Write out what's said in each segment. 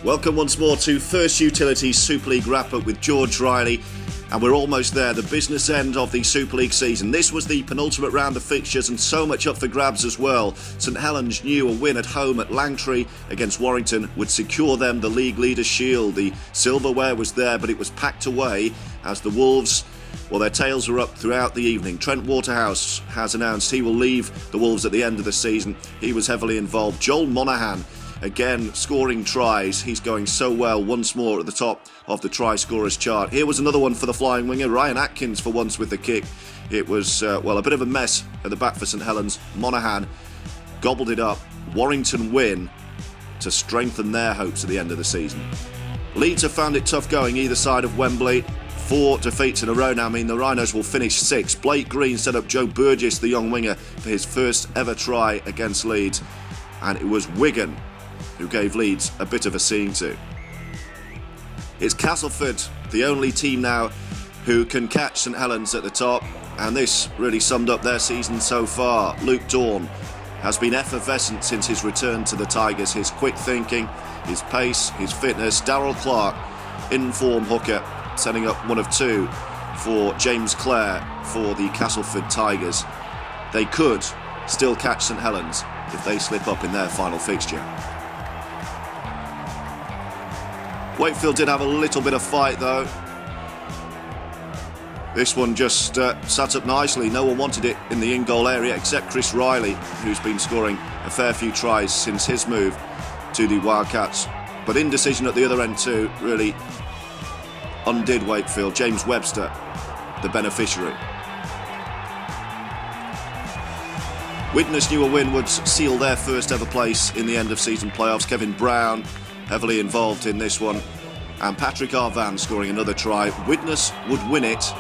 Welcome once more to First Utility Super League wrap-up with George Riley, and we're almost there, the business end of the Super League season. This was the penultimate round of fixtures and so much up for grabs as well. St Helens knew a win at home at Langtree against Warrington would secure them the League Leaders' Shield. The silverware was there, but it was packed away as the Wolves, well, their tails were up throughout the evening. Trent Waterhouse has announced he will leave the Wolves at the end of the season. He was heavily involved. Joel Monaghan, again, scoring tries. He's going so well once more at the top of the try scorers chart. Here was another one for the flying winger. Ryan Atkins for once with the kick. It was, a bit of a mess at the back for St Helens. Monaghan gobbled it up. Warrington win to strengthen their hopes at the end of the season. Leeds have found it tough going either side of Wembley. 4 defeats in a row now mean the Rhinos will finish 6th. Blake Green set up Joe Burgess, the young winger, for his first ever try against Leeds. And it was Wigan who gave Leeds a bit of a seeing to. It's Castleford, the only team now who can catch St Helens at the top, and this really summed up their season so far. Luke Dawn has been effervescent since his return to the Tigers. His quick thinking, his pace, his fitness. Darryl Clark, in-form hooker, setting up one of two for James Clare for the Castleford Tigers. They could still catch St Helens if they slip up in their final fixture. Wakefield did have a little bit of fight though. This one just sat up nicely. No one wanted it in the in-goal area except Chris Riley, who's been scoring a fair few tries since his move to the Wildcats. But indecision at the other end too really undid Wakefield. James Webster, the beneficiary. Widnes knew a win would seal their first ever place in the end of season playoffs. Kevin Brown heavily involved in this one, and Patrick Arvan scoring another try. Widnes would win it,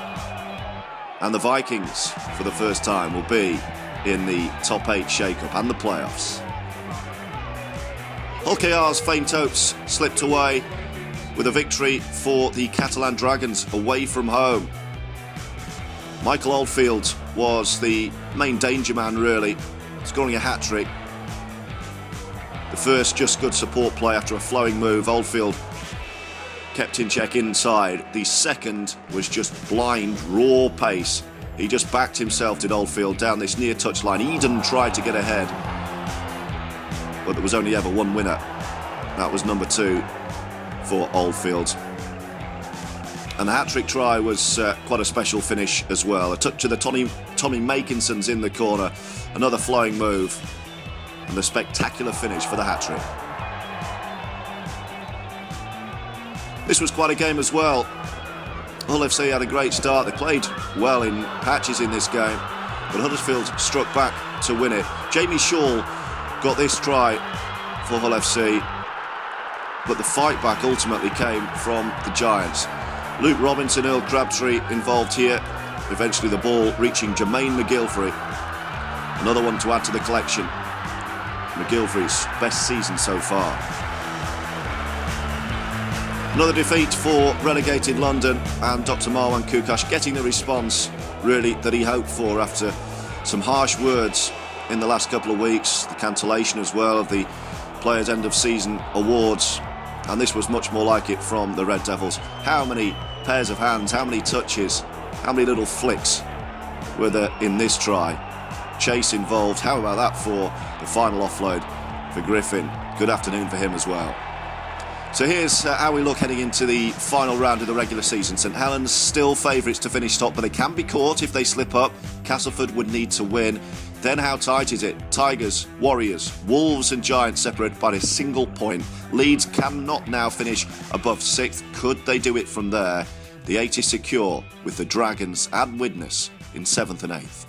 and the Vikings for the first time will be in the top 8 shake-up and the playoffs. Hull KR's faint hopes slipped away with a victory for the Catalan Dragons away from home. Michael Oldfield was the main danger man really, scoring a hat-trick. The first just good support play after a flowing move. Oldfield kept in check inside. The second was just blind, raw pace. He just backed himself, did Oldfield, down this near touchline. Eden tried to get ahead, but there was only ever one winner. That was number 2 for Oldfield. And the hat-trick try was quite a special finish as well. A touch of the Tommy Makinsons in the corner. Another flowing move. And a spectacular finish for the hat-trick. This was quite a game as well. Hull FC had a great start. They played well in patches in this game, but Huddersfield struck back to win it. Jamie Shaw got this try for Hull FC, but the fight back ultimately came from the Giants. Luke Robinson, Earl Crabtree involved here. Eventually the ball reaching Jermaine McGilvery. Another one to add to the collection. McGilvery's best season so far. Another defeat for relegated London, and Dr. Marwan Kukash getting the response really that he hoped for after some harsh words in the last couple of weeks. The cancellation as well of the Players' End of Season Awards, and this was much more like it from the Red Devils. How many pairs of hands, how many touches, how many little flicks were there in this try? Chase involved. How about that for the final offload for Griffin? Good afternoon for him as well. So here's how we look heading into the final round of the regular season. St Helens still favourites to finish top, but they can be caught if they slip up. Castleford would need to win. Then how tight is it? Tigers, Warriors, Wolves and Giants separated by a single point. Leeds cannot now finish above 6th. Could they do it from there? The 8 is secure with the Dragons and Widnes in 7th and 8th.